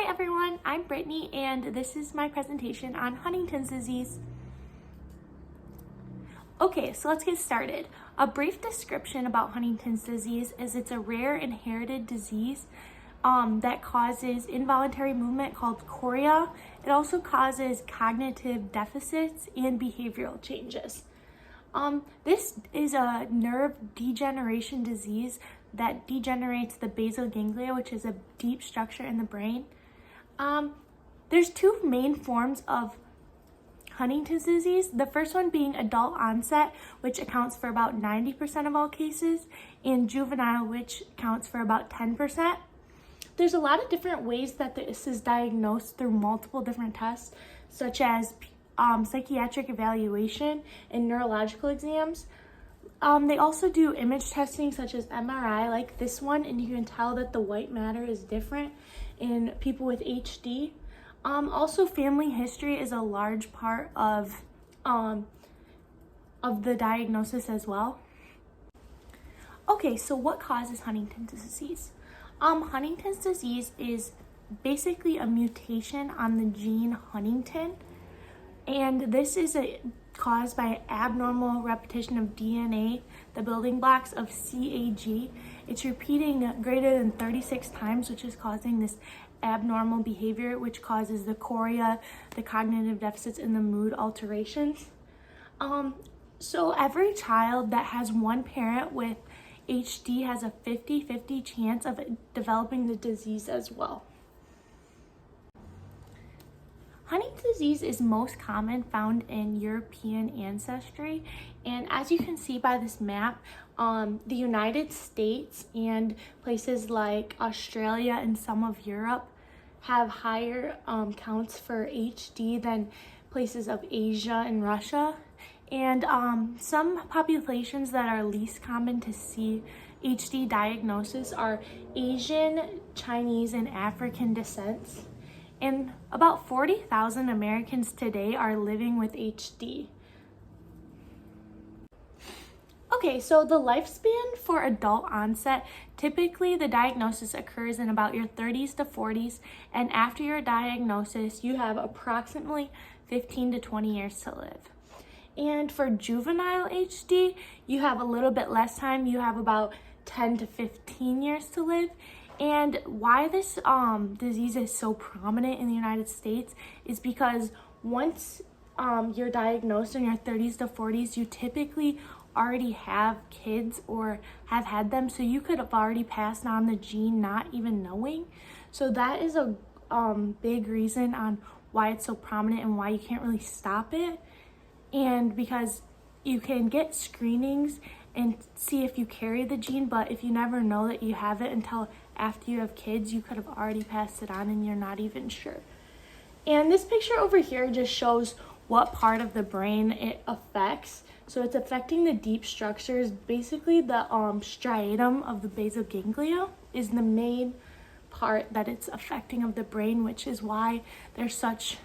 Hi everyone, I'm Brittany and this is my presentation on Huntington's disease. Okay, so let's get started. A brief description about Huntington's disease is it's a rare inherited disease that causes involuntary movement called chorea. It also causes cognitive deficits and behavioral changes. This is a nerve degeneration disease that degenerates the basal ganglia, which is a deep structure in the brain. There's two main forms of Huntington's disease. The first one being adult onset, which accounts for about 90% of all cases, and juvenile, which accounts for about 10%. There's a lot of different ways that this is diagnosed through multiple different tests, such as psychiatric evaluation and neurological exams. They also do image testing such as MRI like this one, and you can tell that the white matter is different in people with HD. Also, family history is a large part of the diagnosis as well. Okay, so what causes Huntington's disease? Huntington's disease is basically a mutation on the gene Huntington, and this is caused by abnormal repetition of DNA, the building blocks of CAG. It's repeating greater than 36 times, which is causing this abnormal behavior, which causes the chorea, the cognitive deficits, and the mood alterations. So every child that has one parent with HD has a 50-50 chance of developing the disease as well. Huntington's disease is most common found in European ancestry, and as you can see by this map, the United States and places like Australia and some of Europe have higher counts for HD than places of Asia and Russia. And some populations that are least common to see HD diagnosis are Asian, Chinese, and African descents. And about 40,000 Americans today are living with HD. Okay, so the lifespan for adult onset, typically the diagnosis occurs in about your 30s to 40s, and after your diagnosis, you have approximately 15 to 20 years to live. And for juvenile HD, you have a little bit less time. You have about 10 to 15 years to live. And why this disease is so prominent in the United States is because once you're diagnosed in your 30s to 40s, you typically already have kids or have had them. So you could have already passed on the gene not even knowing. So that is a big reason on why it's so prominent and why you can't really stop it. And because you can get screenings and see if you carry the gene, but if you never know that you have it until after you have kids, you could have already passed it on and you're not even sure. And this picture over here just shows what part of the brain it affects. So it's affecting the deep structures. Basically, the striatum of the basal ganglia is the main part that it's affecting of the brain, which is why there's such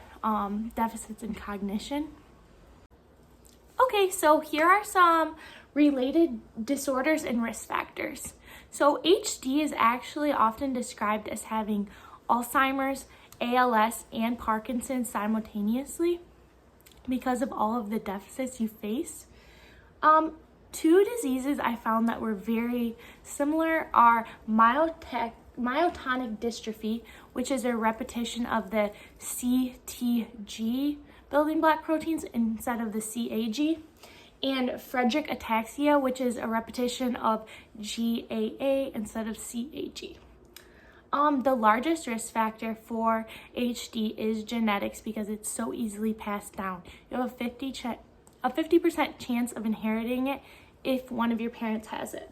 deficits in cognition. Okay, so here are some related disorders and risk factors. So HD is actually often described as having Alzheimer's, ALS, and Parkinson's simultaneously because of all of the deficits you face. Two diseases I found that were very similar are myotonic dystrophy, which is a repetition of the CTG building block proteins instead of the CAG, and Friedreich ataxia, which is a repetition of GAA instead of CAG. The largest risk factor for HD is genetics because it's so easily passed down. You have a 50% chance of inheriting it if one of your parents has it.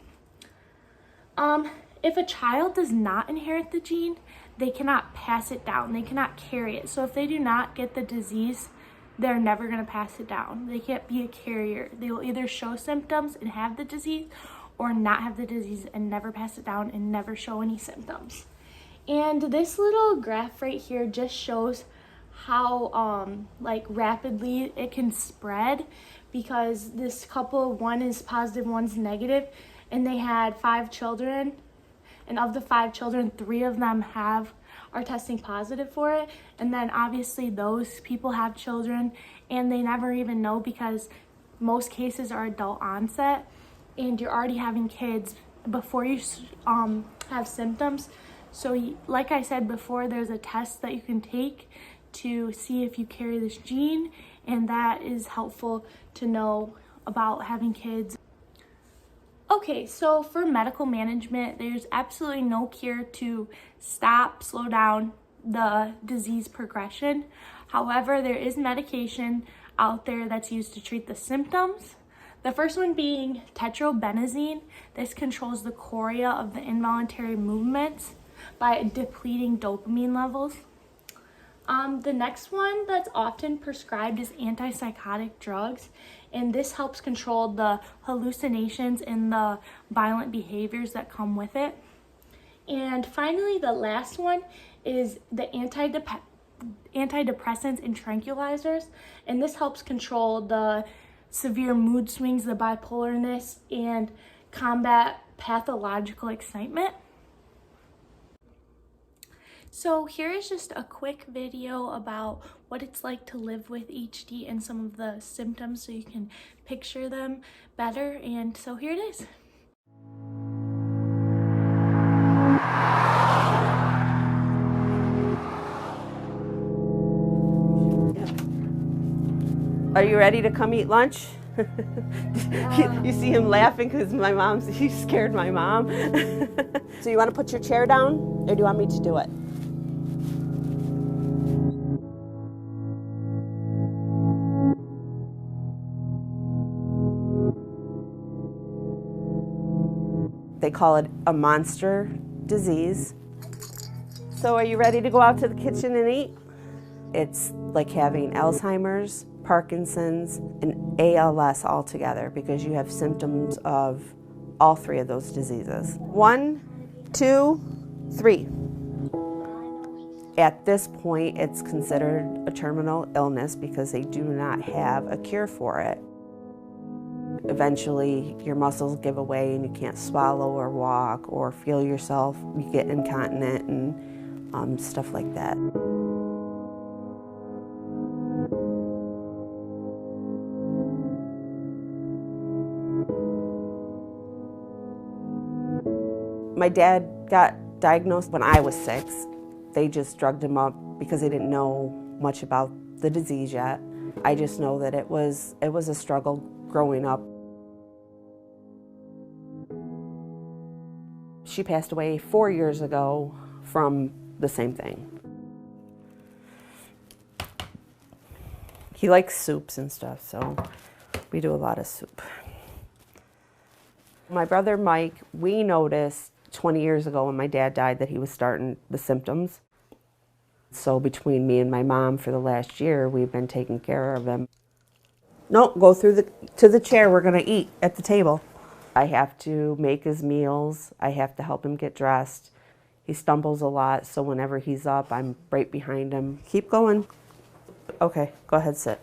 If a child does not inherit the gene, they cannot pass it down. They cannot carry it. So if they do not get the disease, they're never going to pass it down. They can't be a carrier. They will either show symptoms and have the disease or not have the disease and never pass it down and never show any symptoms. And this little graph right here just shows how rapidly it can spread, because this couple, one is positive, one's negative, and they had 5 children, and of the 5 children, 3 of them are testing positive for it. And then obviously those people have children and they never even know, because most cases are adult onset and you're already having kids before you have symptoms. So like I said before, there's a test that you can take to see if you carry this gene, and that is helpful to know about having kids. Okay, so for medical management, there's absolutely no cure to slow down the disease progression. However, there is medication out there that's used to treat the symptoms. The first one being tetrabenazine. This controls the chorea of the involuntary movements by depleting dopamine levels. The next one that's often prescribed is antipsychotic drugs, and this helps control the hallucinations and the violent behaviors that come with it. And finally, the last one is the antidepressants and tranquilizers, and this helps control the severe mood swings, the bipolarness, and combat pathological excitement. So here is just a quick video about what it's like to live with HD and some of the symptoms so you can picture them better. And so here it is. Are you ready to come eat lunch? You see him laughing because he scared my mom. So you want to put your chair down, or do you want me to do it? They call it a monster disease. So are you ready to go out to the kitchen and eat? It's like having Alzheimer's, Parkinson's, and ALS all together, because you have symptoms of all 3 of those diseases. 1, 2, 3. At this point, it's considered a terminal illness because they do not have a cure for it. Eventually, your muscles give away and you can't swallow or walk or feel yourself. You get incontinent and stuff like that. My dad got diagnosed when I was 6. They just drugged him up because they didn't know much about the disease yet. I just know that it was a struggle growing up. She passed away 4 years ago from the same thing. He likes soups and stuff, so we do a lot of soup. My brother Mike, we noticed 20 years ago when my dad died that he was starting the symptoms. So between me and my mom for the last year, we've been taking care of him. No, go to the chair. We're going to eat at the table. I have to make his meals. I have to help him get dressed. He stumbles a lot, so whenever he's up, I'm right behind him. Keep going. Okay, go ahead, sit.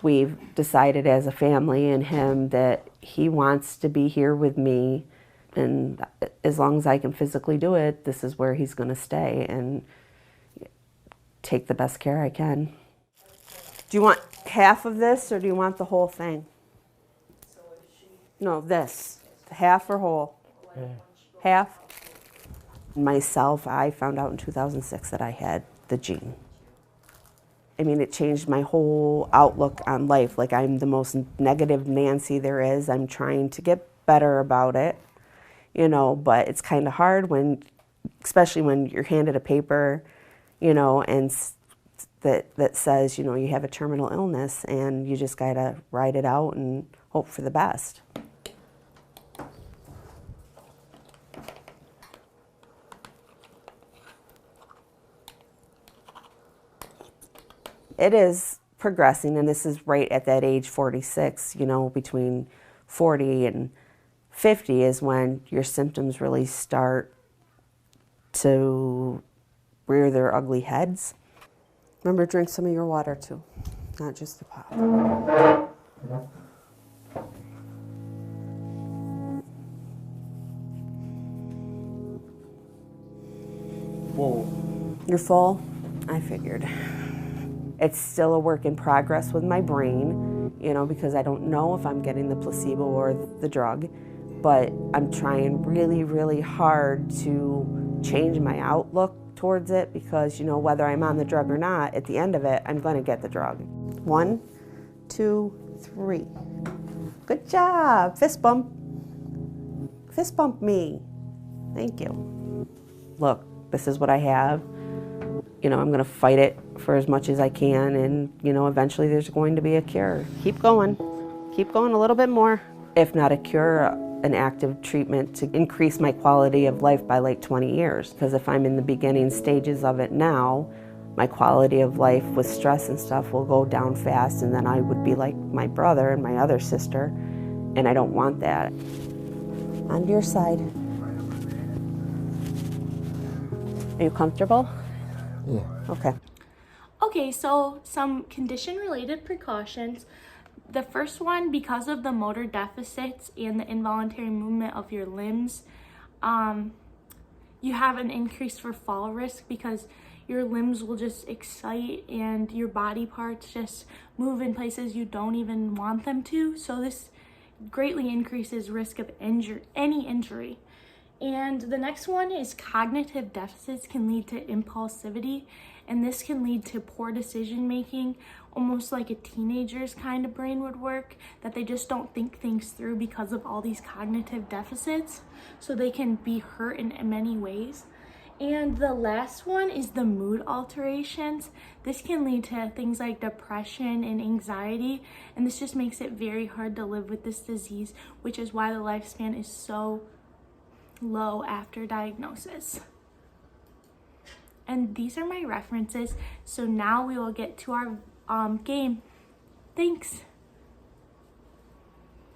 We've decided as a family and him that he wants to be here with me, and as long as I can physically do it, this is where he's going to stay and take the best care I can. Do you want half of this or do you want the whole thing? No, this. Half or whole? Yeah. Half? Myself, I found out in 2006 that I had the gene. I mean, it changed my whole outlook on life. Like, I'm the most negative Nancy there is. I'm trying to get better about it, you know, but it's kind of hard when, especially when you're handed a paper, you know, and that says, you know, you have a terminal illness and you just gotta ride it out and hope for the best. It is progressing, and this is right at that age 46, you know, between 40 and 50 is when your symptoms really start to rear their ugly heads. Remember, drink some of your water too, not just the pop. Whoa. You're full? I figured. It's still a work in progress with my brain, you know, because I don't know if I'm getting the placebo or the drug, but I'm trying really, really hard to change my outlook towards it because, you know, whether I'm on the drug or not, at the end of it, I'm going to get the drug. 1, 2, 3. Good job. Fist bump. Fist bump me. Thank you. Look, this is what I have. You know, I'm going to fight it for as much as I can, and, you know, eventually there's going to be a cure. Keep going. Keep going a little bit more. If not a cure, an active treatment to increase my quality of life by like 20 years. Because if I'm in the beginning stages of it now, my quality of life with stress and stuff will go down fast, and then I would be like my brother and my other sister, and I don't want that. On your side. Are you comfortable? Yeah. Okay. Okay, so some condition-related precautions. The first one, because of the motor deficits and the involuntary movement of your limbs, you have an increase for fall risk because your limbs will just excite and your body parts just move in places you don't even want them to. So this greatly increases risk of any injury. And the next one is cognitive deficits can lead to impulsivity, and this can lead to poor decision making, almost like a teenager's kind of brain would work, that they just don't think things through because of all these cognitive deficits, so they can be hurt in many ways. And the last one is the mood alterations. This can lead to things like depression and anxiety, and this just makes it very hard to live with this disease, which is why the lifespan is so low after diagnosis. And these are my references. So now we will get to our game. Thanks.